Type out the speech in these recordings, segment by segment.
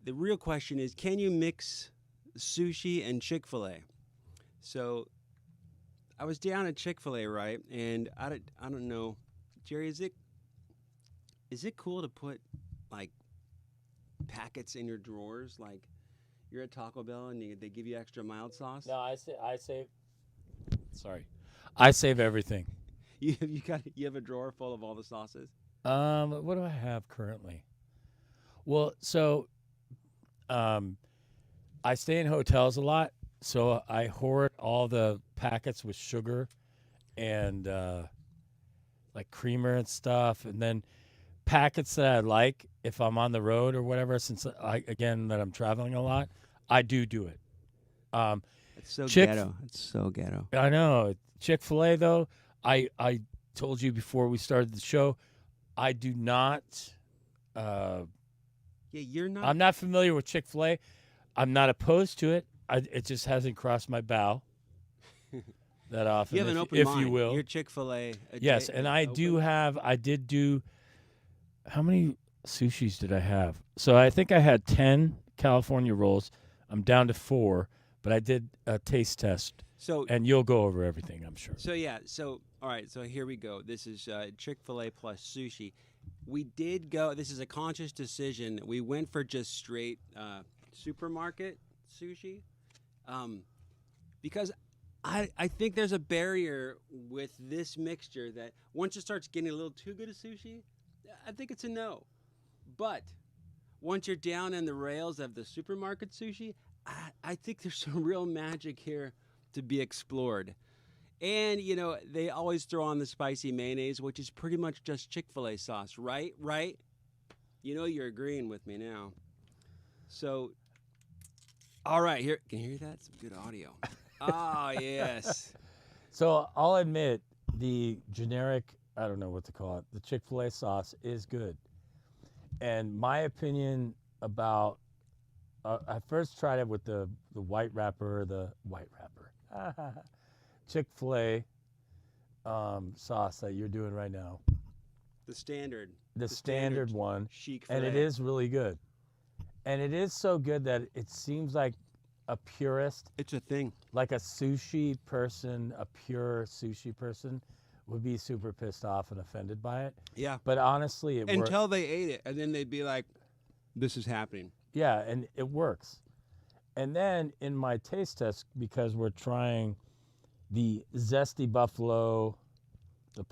the real question is, can you mix sushi and Chick-fil-A? So I was down at Chick-fil-A, right? And I don't know, Jerry, is it cool to put like packets in your drawers? Like you're at Taco Bell and they give you extra mild sauce. No, I save. Sorry, I save everything. You have a drawer full of all the sauces. What do I have currently? Well, so um, I stay in hotels a lot, so I hoard all the packets with sugar and like creamer and stuff, and then packets that I like if I'm on the road or whatever. Since I again that I'm traveling a lot, I do it. Um, It's so Chick, ghetto. It's so ghetto. I know Chick-fil-A though. I told you before we started the show, I do not. Uh, Yeah, you're not. I'm not familiar with Chick-fil-A. I'm not opposed to it. It just hasn't crossed my bow that often, You have an open if mind. you will. You're Chick-fil-A. Yes, and I do have. I did do. How many sushis did I have? So I think I had 10 California rolls. I'm down to 4, but I did a taste test, So and you'll go over everything, I'm sure. so yeah. So all right. So here we go. This is Chick-fil-A plus sushi. We did go. This is a conscious decision. We went for just straight supermarket sushi, because I think there's a barrier with this mixture that once it starts getting a little too good of sushi, I think it's a no. But once you're down in the rails of the supermarket sushi, I think there's some real magic here to be explored. And they always throw on the spicy mayonnaise, which is pretty much just Chick-fil-A sauce, right? Right? You're agreeing with me now. So, all right, here. Can you hear that? Some good audio. Ah, yes. So I'll admit the generic, I don't know what to call it, the Chick-fil-A sauce is good. And my opinion about, I first tried it with the white wrapper, Chick-fil-A sauce that you're doing right now, The standard. the standard one, Chic and it filet. is really good. And it is so good that it seems like a purist, It's a thing. like a sushi person, a pure sushi person, would be super pissed off and offended by it. Yeah. But honestly, it works. Until they ate it, and then they'd be like, "This is happening." Yeah, and it works. And then in my taste test, because we're trying the zesty buffalo,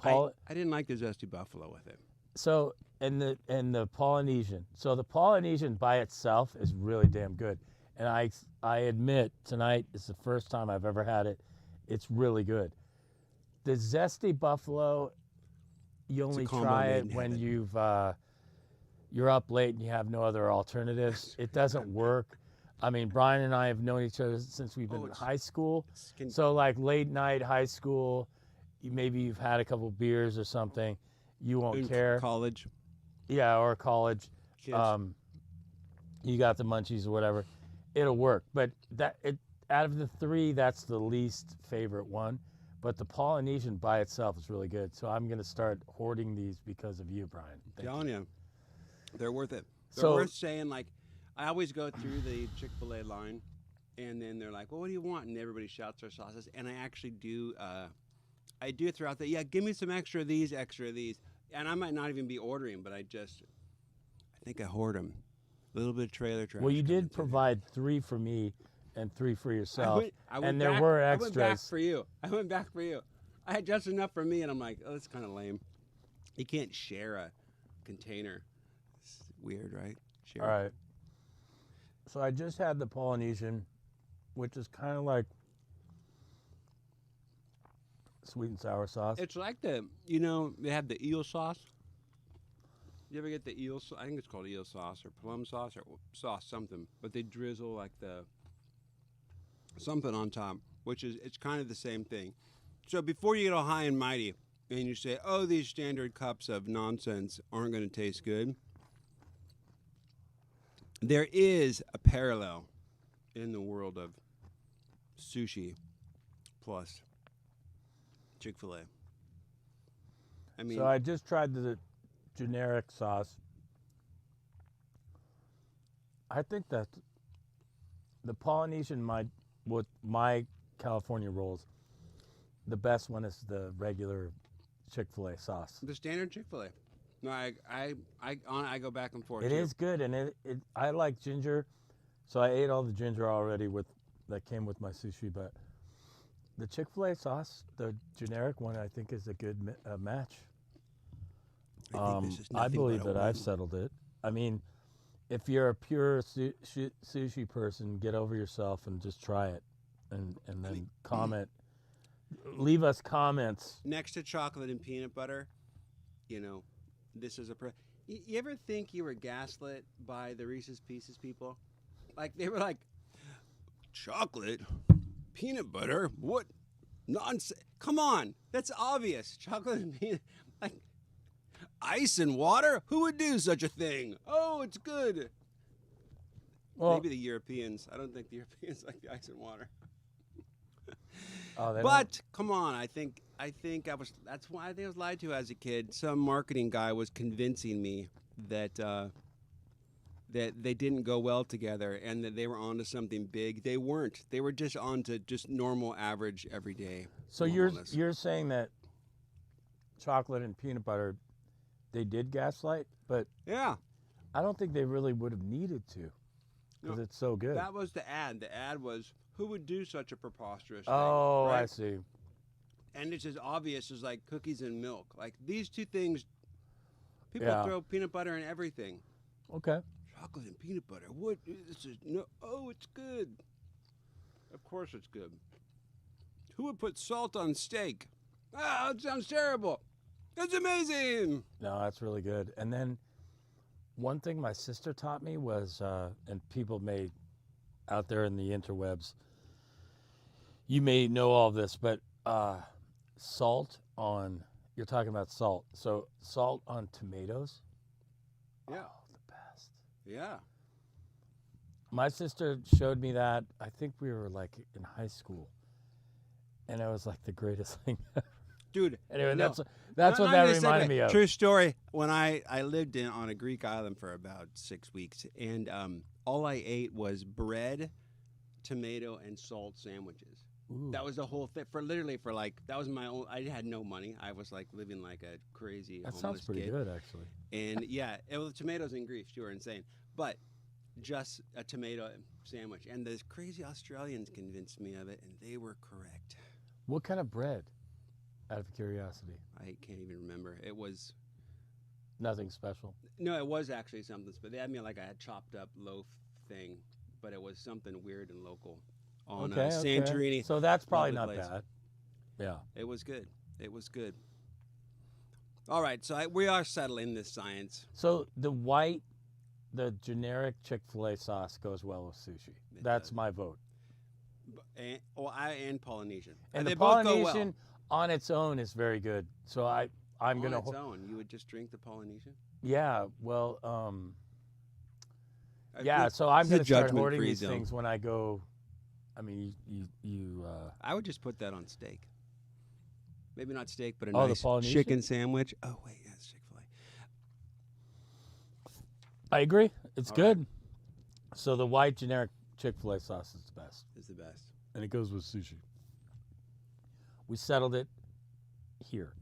I didn't like the zesty buffalo with it. so and the Polynesian. So the Polynesian by itself is really damn good. And I admit tonight is the first time I've ever had it. It's really good. The zesty buffalo, you only combo try made it in when heaven. you're up late and you have no other alternatives. It doesn't work. I mean, Brian and I have known each other since we've been in high school. So like late night high school, maybe you've had a couple beers or something, you won't in care. college. Yeah, or college. Kids. You got the munchies or whatever. It'll work. But out of the 3, that's the least favorite one. But the Polynesian by itself is really good. So I'm gonna start hoarding these because of you, Brian. Thank Telling you, they're worth it. They're So- worth saying. Like, I always go through the Chick-fil-A line, and then they're like, "Well, what do you want?" And everybody shouts their sauces, and I actually do. I do it throughout the. Yeah, give me some extra of these, extra of these, and I might not even be ordering, but I think I hoard them. A little bit of trailer trash. Well, you coming did through. provide 3 for me and 3 for yourself, I went and there back- were I went back extras. for you. I went back for you. I had just enough for me, and I'm like, oh, that's kind of lame. You can't share a container. It's weird, right? Share. All right. So I just had the Polynesian, which is kind of like sweet and sour sauce. It's like they have the eel sauce. You ever get the eel? I think it's called eel sauce or plum sauce or sauce something. But they drizzle like the something on top, which is it's kind of the same thing. So before you get all high and mighty and you say, "Oh, these standard cups of nonsense aren't going to taste good," there is a parallel in the world of sushi plus Chick-fil-A. I mean, So I just tried the generic sauce. I think that the Polynesian, with my California rolls, the best one is the regular Chick-fil-A sauce. The standard Chick-fil-A. No, I go back and forth. It too. is good, and I like ginger, so I ate all the ginger already that came with my sushi. But the Chick-fil-A sauce, the generic one, I think is a good match. I believe that I've settled it. I mean, if you're a pure sushi person, get over yourself and just try it, and then comment. Leave us comments. Next to chocolate and peanut butter, this is you ever think you were gaslit by the Reese's Pieces people? Like, they were like, chocolate, peanut butter, what nonsense. Come on, that's obvious. Chocolate and peanut, like, ice and water? Who would do such a thing? Oh, it's good. Well, maybe the Europeans. I don't think the Europeans like the ice and water. But come on, I think that's why I think I was lied to as a kid. Some marketing guy was convincing me that that they didn't go well together and that they were onto something big. They weren't. They were just onto just normal, average, everyday. So you're saying that chocolate and peanut butter, they did gaslight, but yeah, I don't think they really would have needed to because it's so good. That was the ad. The ad was, who would do such a preposterous thing? Oh, right? I see. And it's as obvious as like cookies and milk. Like these two things, people throw peanut butter in everything. Okay. Chocolate and peanut butter. What? This is no. Oh, it's good. Of course, it's good. Who would put salt on steak? Ah, it sounds terrible. It's amazing. No, that's really good. And then one thing my sister taught me was, and people may out there in the interwebs, you may know all this, but salt on, you're talking about salt. So salt on tomatoes. Yeah. Oh, the best. Yeah. My sister showed me that. I think we were like in high school. And it was like the greatest thing ever. Dude. Anyway, that's what that reminded me of. True story. When I lived on a Greek island for about 6 weeks, and all I ate was bread, tomato, and salt sandwiches. Ooh. That was the whole thing. That was my own. I had no money. I was like living like a crazy homeless kid. That sounds pretty good, actually. And yeah, it was tomatoes and Greece. You were insane. But just a tomato sandwich. And those crazy Australians convinced me of it, and they were correct. What kind of bread? Out of curiosity. I can't even remember. It was nothing special. No, it was actually something. But they had me like a chopped up loaf thing, but it was something weird and local on Santorini. Okay. So that's probably not bad. Yeah. It was good. It was good. All right, so we are settling this science. So the generic Chick-fil-A sauce goes well with sushi. That's my vote. And Polynesian. And the both Polynesian go well. On its own is very good. So I'm going to... On its own? You would just drink the Polynesian? Yeah, well, so I'm going to start hoarding these things when I go... I mean, you I would just put that on steak. Maybe not steak, but a nice Polynesian? Chicken sandwich. Oh, wait, yeah, it's Chick-fil-A. I agree. It's All good. right. So the white generic Chick-fil-A sauce is the best. It's the best. And it goes with sushi. We settled it here.